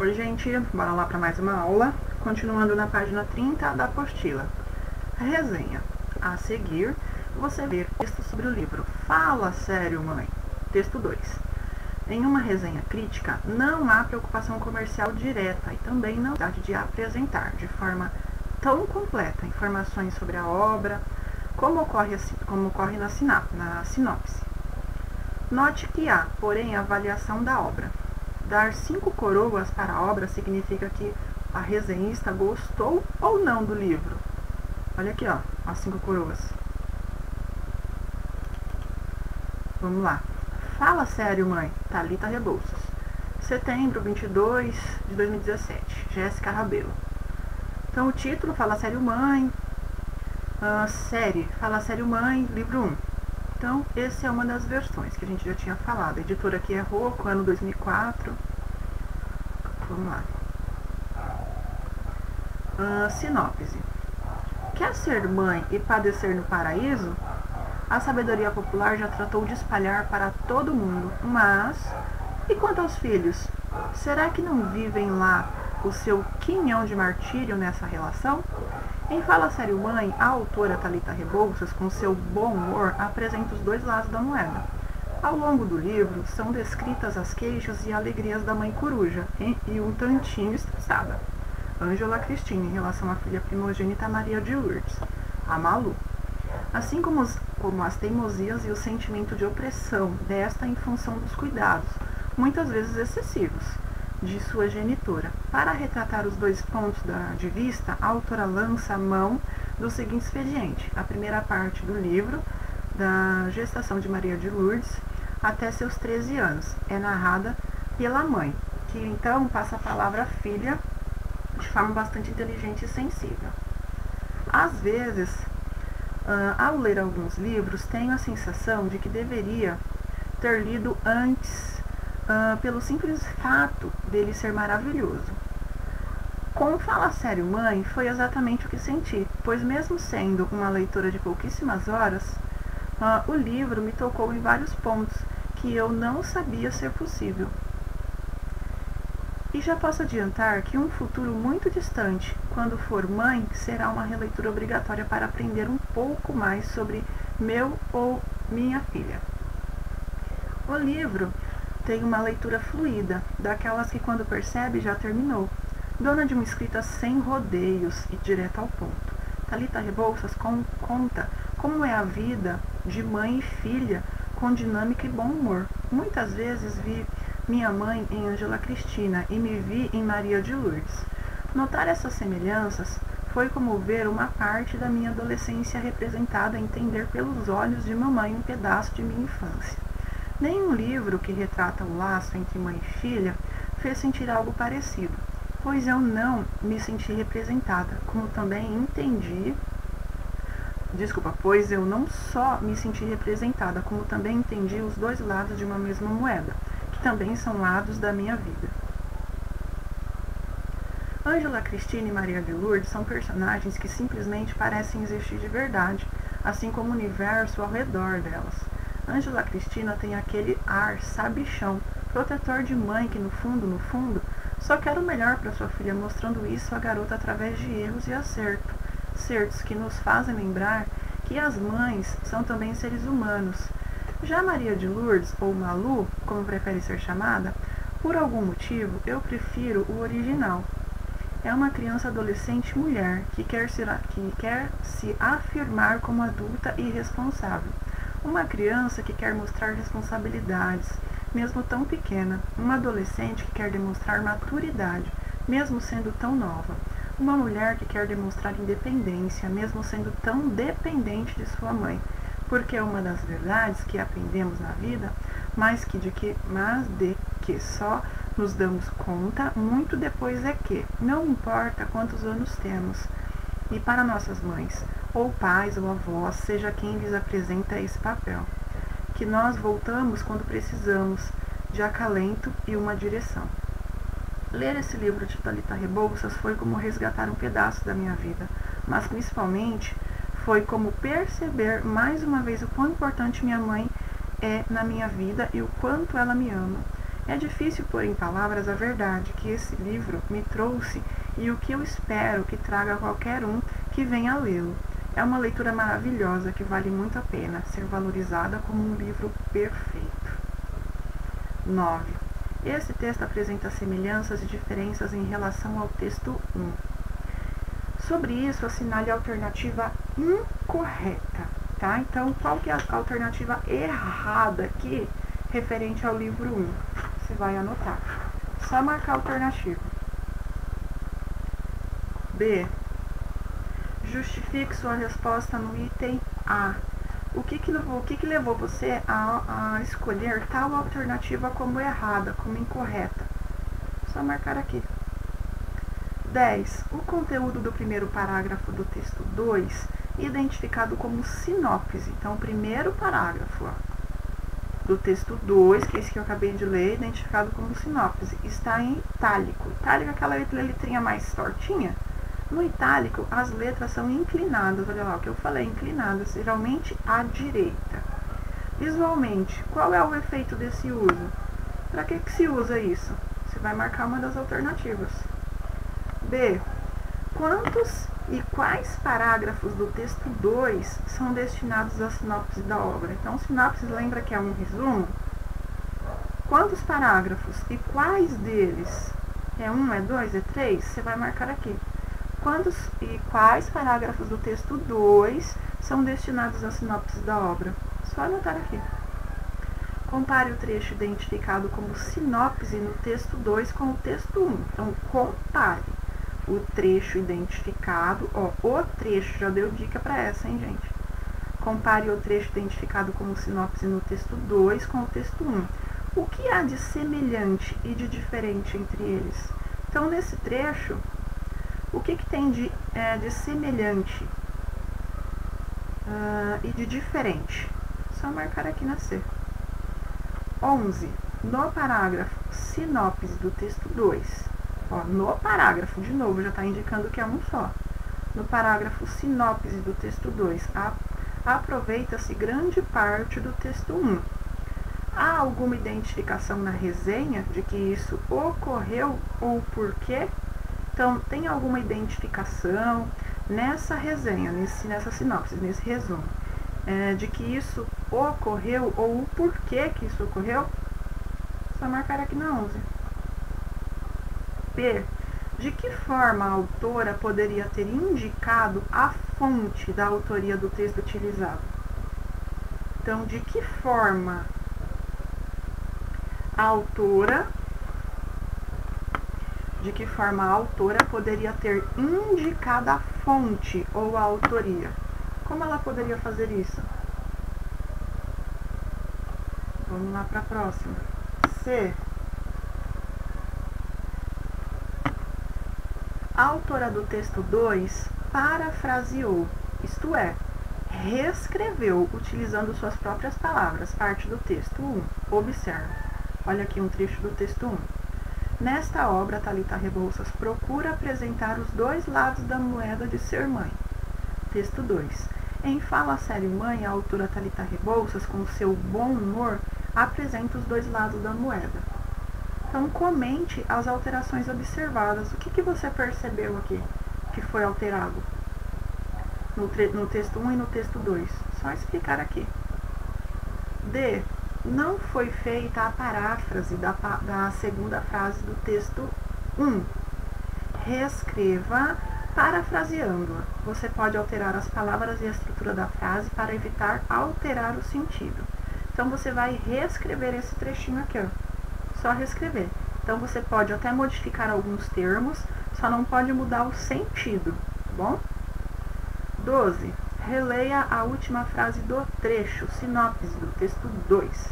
Oi, gente, bora lá para mais uma aula, continuando na página 30 da apostila. Resenha. A seguir, você vê texto sobre o livro Fala Sério, Mãe. Texto 2. Em uma resenha crítica, não há preocupação comercial direta e também não há de apresentar de forma tão completa informações sobre a obra, como ocorre na sinopse. Note que há, porém, avaliação da obra. Dar 5 coroas para a obra significa que a resenhista gostou ou não do livro. Olha aqui, ó, as 5 coroas. Vamos lá. Fala Sério, Mãe, Thalita Rebouças. Setembro 22 de 2017, Jéssica Rabelo. Então o título, Fala Sério, Mãe. Série, Fala Sério, Mãe, livro 1. Então, essa é uma das versões que a gente já tinha falado. A editora aqui é Rocco, ano 2004. Vamos lá. Sinopse. Quer ser mãe e padecer no paraíso? A sabedoria popular já tratou de espalhar para todo mundo, mas... E quanto aos filhos? Será que não vivem lá o seu quinhão de martírio nessa relação? Em Fala Sério, Mãe, a autora Thalita Rebouças, com seu bom humor, apresenta os dois lados da moeda. Ao longo do livro, são descritas as queixas e alegrias da mãe coruja, e um tantinho estressada, Ângela Cristina, em relação à filha primogênita Maria de Lourdes, a Malu. Assim como as teimosias e o sentimento de opressão desta em função dos cuidados, muitas vezes excessivos, de sua genitora. Para retratar os dois pontos de vista, a autora lança a mão do seguinte expediente. A primeira parte do livro, da gestação de Maria de Lourdes até seus 13 anos, é narrada pela mãe, que então passa a palavra à filha de forma bastante inteligente e sensível. Às vezes, ao ler alguns livros, tenho a sensação de que deveria ter lido antes, pelo simples fato dele ser maravilhoso. Com Fala Sério, Mãe, foi exatamente o que senti, pois mesmo sendo uma leitora de pouquíssimas horas, o livro me tocou em vários pontos que eu não sabia ser possível. E já posso adiantar que um futuro muito distante, quando for mãe, será uma releitura obrigatória para aprender um pouco mais sobre meu ou minha filha. O livro tem uma leitura fluida, daquelas que quando percebe já terminou, dona de uma escrita sem rodeios e direto ao ponto. Thalita Rebouças conta como é a vida de mãe e filha com dinâmica e bom humor. Muitas vezes vi minha mãe em Ângela Cristina e me vi em Maria de Lourdes. Notar essas semelhanças foi como ver uma parte da minha adolescência representada a entender pelos olhos de mamãe um pedaço de minha infância. Nenhum livro que retrata o laço entre mãe e filha fez sentir algo parecido, pois eu não me senti representada, como também entendi... pois eu não só me senti representada, como também entendi os dois lados de uma mesma moeda, que também são lados da minha vida. Ângela Cristina e Maria de Lourdes são personagens que simplesmente parecem existir de verdade, assim como o universo ao redor delas. Ângela Cristina tem aquele ar sabichão, protetor de mãe que no fundo, só quer o melhor para sua filha, mostrando isso à garota através de erros e acertos que nos fazem lembrar que as mães são também seres humanos. Já Maria de Lourdes, ou Malu, como prefere ser chamada, por algum motivo eu prefiro o original. É uma criança adolescente mulher que quer se afirmar como adulta e responsável. Uma criança que quer mostrar responsabilidades, mesmo tão pequena. Uma adolescente que quer demonstrar maturidade, mesmo sendo tão nova. Uma mulher que quer demonstrar independência, mesmo sendo tão dependente de sua mãe. Porque é uma das verdades que aprendemos na vida, mas de que só nos damos conta muito depois é que, não importa quantos anos temos, e para nossas mães, ou pais ou avós, seja quem lhes apresenta esse papel, que nós voltamos quando precisamos de acalento e uma direção. Ler esse livro de Thalita Rebouças foi como resgatar um pedaço da minha vida, mas principalmente foi como perceber mais uma vez o quão importante minha mãe é na minha vida e o quanto ela me ama. É difícil pôr em palavras a verdade que esse livro me trouxe e o que eu espero que traga a qualquer um que venha lê-lo. É uma leitura maravilhosa que vale muito a pena ser valorizada como um livro perfeito. 9. Esse texto apresenta semelhanças e diferenças em relação ao texto 1. Sobre isso, assinale a alternativa incorreta, tá? Então, qual que é a alternativa errada aqui, referente ao livro 1? Você vai anotar. Só marcar a alternativa. B. Justifique sua resposta no item A. O que levou você a escolher tal alternativa como errada, como incorreta? Só marcar aqui. 10. O conteúdo do primeiro parágrafo do texto 2, identificado como sinopse. Então, o primeiro parágrafo do texto 2, que é esse que eu acabei de ler, identificado como sinopse, está em itálico. Itálico é aquela letrinha mais tortinha. No itálico, as letras são inclinadas. Olha lá o que eu falei, inclinadas, geralmente à direita. Visualmente, qual é o efeito desse uso? Para que se usa isso? Você vai marcar uma das alternativas. B. Quantos e quais parágrafos do texto 2 são destinados à sinopse da obra? Então, sinopse lembra que é um resumo? Quantos parágrafos e quais deles? É 1, é 2, é 3? Você vai marcar aqui. Quantos e quais parágrafos do texto 2 são destinados à sinopse da obra? Só anotar aqui. Compare o trecho identificado como sinopse no texto 2 com o texto 1. Então, compare o trecho identificado, o trecho, já deu dica para essa, hein, gente? Compare o trecho identificado como sinopse no texto 2 com o texto 1. O que há de semelhante e de diferente entre eles? Então, nesse trecho, o que tem de semelhante e de diferente? Só marcar aqui na C. 11. No parágrafo sinopse do texto 2. No parágrafo, de novo, já está indicando que é um só. No parágrafo sinopse do texto 2, aproveita-se grande parte do texto 1. Há alguma identificação na resenha de que isso ocorreu ou por quê? Então, tem alguma identificação nessa resenha, nessa sinopse, nesse resumo, de que isso ocorreu ou o porquê que isso ocorreu? Só marcar aqui na 11. B. De que forma a autora poderia ter indicado a fonte da autoria do texto utilizado? Então, de que forma a autora poderia ter indicado a fonte ou a autoria? Como ela poderia fazer isso? Vamos lá para a próxima. C. A autora do texto 2 parafraseou, isto é, reescreveu, utilizando suas próprias palavras, parte do texto 1. Observe, olha aqui um trecho do texto 1. Nesta obra, Thalita Rebouças procura apresentar os dois lados da moeda de ser mãe. Texto 2. Em Fala Sério Mãe, a autora Thalita Rebouças, com seu bom humor, apresenta os dois lados da moeda. Então, comente as alterações observadas. O que você percebeu aqui que foi alterado no texto 1 e no texto 2? Só explicar aqui. D. Não foi feita a paráfrase da segunda frase do texto 1. Reescreva parafraseando-a. Você pode alterar as palavras e a estrutura da frase para evitar alterar o sentido. Então, você vai reescrever esse trechinho aqui, só reescrever. Então, você pode até modificar alguns termos, só não pode mudar o sentido, tá bom? 12. Releia a última frase do trecho, sinopse do texto 2.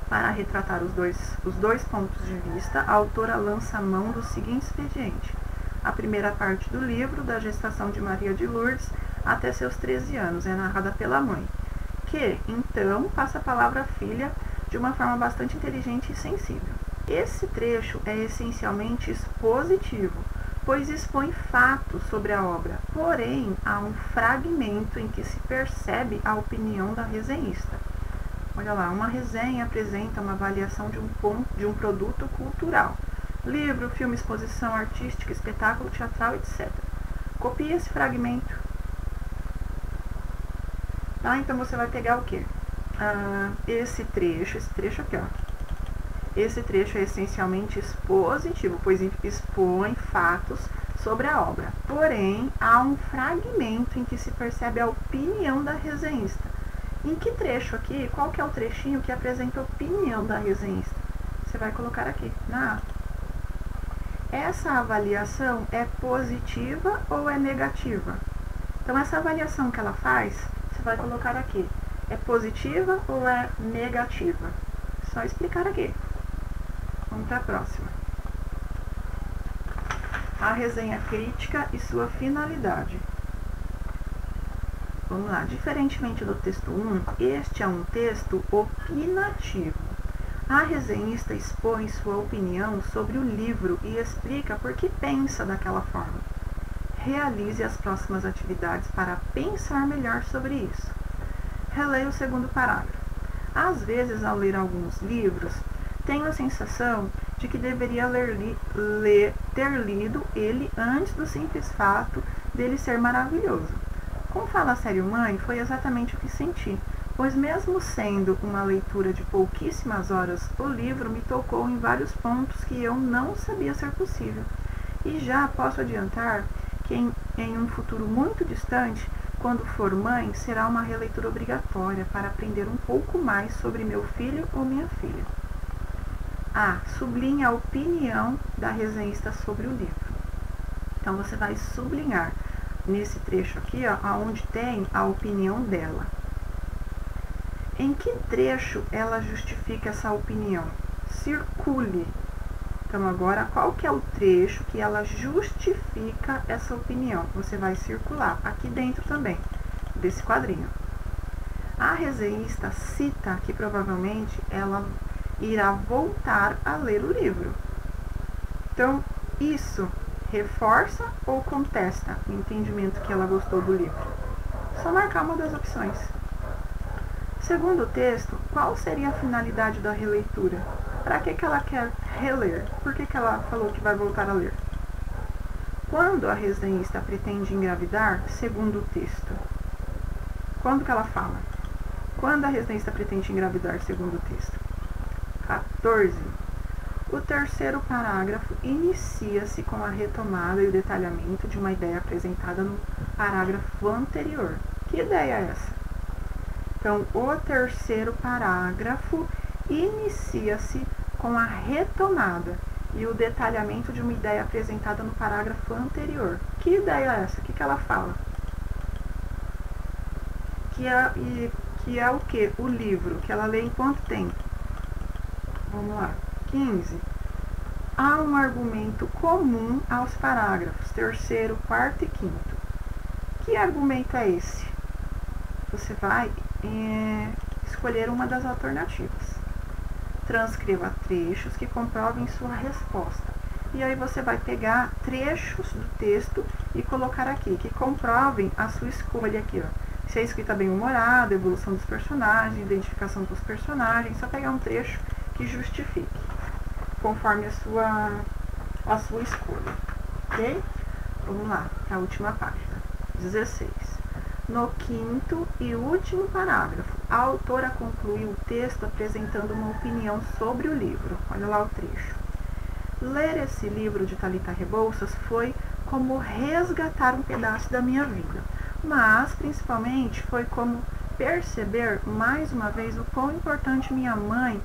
Para retratar os dois pontos de vista, a autora lança a mão do seguinte expediente. A primeira parte do livro, da gestação de Maria de Lourdes até seus 13 anos, é narrada pela mãe, que, então, passa a palavra à filha de uma forma bastante inteligente e sensível. Esse trecho é essencialmente expositivo, pois expõe fatos sobre a obra, porém, há um fragmento em que se percebe a opinião da resenhista. Olha lá, uma resenha apresenta uma avaliação de um produto cultural. Livro, filme, exposição artística, espetáculo teatral, etc. Copie esse fragmento. Tá? Então você vai pegar o quê? Esse trecho aqui, ó. Esse trecho é essencialmente expositivo, pois expõe fatos sobre a obra. Porém, há um fragmento em que se percebe a opinião da resenhista. Em que trecho aqui? Qual que é o trechinho que apresenta a opinião da resenhista? Você vai colocar aqui, na A. Essa avaliação é positiva ou é negativa? Então, essa avaliação que ela faz, você vai colocar aqui. É positiva ou é negativa? Só explicar aqui. Vamos para a próxima. A resenha crítica e sua finalidade. Vamos lá. Diferentemente do texto 1, este é um texto opinativo. A resenhista expõe sua opinião sobre o livro e explica por que pensa daquela forma. Realize as próximas atividades para pensar melhor sobre isso. Releia o segundo parágrafo. Às vezes, ao ler alguns livros, tenho a sensação de que deveria ter lido ele antes do simples fato dele ser maravilhoso. Com Fala Sério Mãe, foi exatamente o que senti, pois mesmo sendo uma leitura de pouquíssimas horas, o livro me tocou em vários pontos que eu não sabia ser possível. E já posso adiantar que em um futuro muito distante, quando for mãe, será uma releitura obrigatória para aprender um pouco mais sobre meu filho ou minha filha. Sublinha a opinião da resenhista sobre o livro. Então, você vai sublinhar nesse trecho aqui, ó, onde tem a opinião dela. Em que trecho ela justifica essa opinião? Circule. Então, agora, qual que é o trecho que ela justifica essa opinião? Você vai circular aqui dentro também, desse quadrinho. A resenhista cita que provavelmente ela irá voltar a ler o livro. Então, isso reforça ou contesta o entendimento que ela gostou do livro? Só marcar uma das opções. Segundo o texto, qual seria a finalidade da releitura? Para que ela quer reler? Por que ela falou que vai voltar a ler? Quando a resenhista pretende engravidar, segundo o texto? Quando que ela fala? Quando a resenhista pretende engravidar, segundo o texto? 14. O terceiro parágrafo inicia-se com a retomada e o detalhamento de uma ideia apresentada no parágrafo anterior. Que ideia é essa? Então, o terceiro parágrafo inicia-se com a retomada e o detalhamento de uma ideia apresentada no parágrafo anterior. Que ideia é essa? O que ela fala? Que é o que? O livro, que ela lê em quanto tempo? Vamos lá. 15. Há um argumento comum aos parágrafos 3º, 4º e 5º. Que argumento é esse? Você vai escolher uma das alternativas. Transcreva trechos que comprovem sua resposta. E aí você vai pegar trechos do texto e colocar aqui, que comprovem a sua escolha aqui, ó. Se a escrita bem-humorada, evolução dos personagens, identificação dos personagens, só pegar um trecho que justifique, conforme a sua escolha. Ok? Vamos lá, para a última página. 16. No 5º e último parágrafo, a autora conclui o texto apresentando uma opinião sobre o livro. Olha lá o trecho. Ler esse livro de Thalita Rebouças foi como resgatar um pedaço da minha vida, mas principalmente foi como perceber mais uma vez o quão importante minha mãe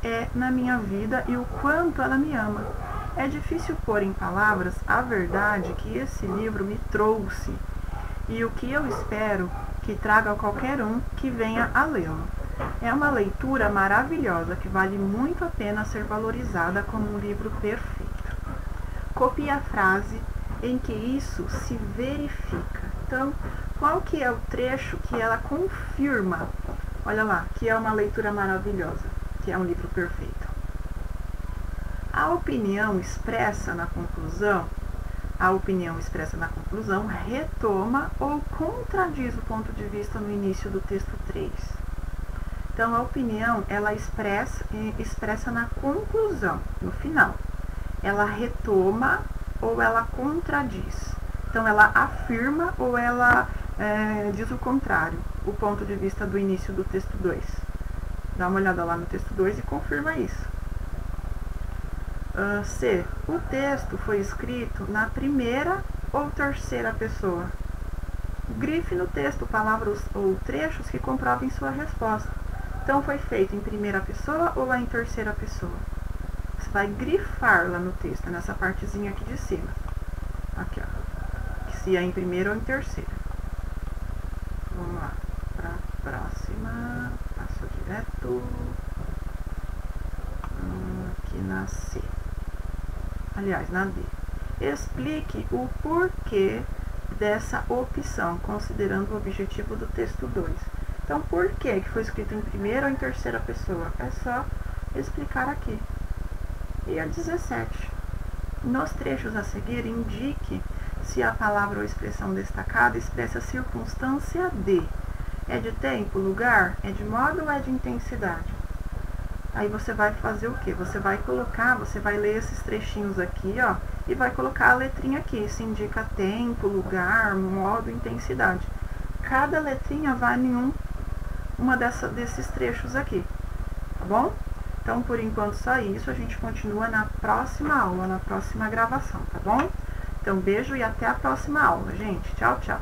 é na minha vida e o quanto ela me ama. É difícil pôr em palavras a verdade que esse livro me trouxe e o que eu espero que traga a qualquer um que venha a lê-lo. É uma leitura maravilhosa que vale muito a pena ser valorizada como um livro perfeito. Copie a frase em que isso se verifica. Então, qual que é o trecho que ela confirma? Olha lá, que é uma leitura maravilhosa, que é um livro perfeito. A opinião expressa na conclusão retoma ou contradiz o ponto de vista no início do texto 3. Então, a opinião, ela expressa na conclusão, no final. Ela retoma ou ela contradiz. Então, ela afirma ou ela diz o contrário, o ponto de vista do início do texto 2. Dá uma olhada lá no texto 2 e confirma isso. C. O texto foi escrito na primeira ou terceira pessoa. Grife no texto palavras ou trechos que comprovem sua resposta. Então, foi feito em primeira pessoa ou em terceira pessoa? Você vai grifar lá no texto, nessa partezinha aqui de cima. Aqui, ó. Que se é em primeira ou em terceira. Vamos lá. Para a próxima. Passo direto. Aqui na C. Aliás, na D. Explique o porquê dessa opção, considerando o objetivo do texto 2. Então, por que foi escrito em primeira ou em terceira pessoa? É só explicar aqui. E a 17. Nos trechos a seguir, indique se a palavra ou expressão destacada expressa a circunstância de. É de tempo, lugar? É de modo ou é de intensidade? Aí você vai fazer o quê? Você vai ler esses trechinhos aqui, ó, e vai colocar a letrinha aqui. Isso indica tempo, lugar, modo, intensidade. Cada letrinha vai em uma desses trechos aqui, tá bom? Então, por enquanto, só isso. A gente continua na próxima aula, na próxima gravação, tá bom? Então, beijo e até a próxima aula, gente. Tchau, tchau.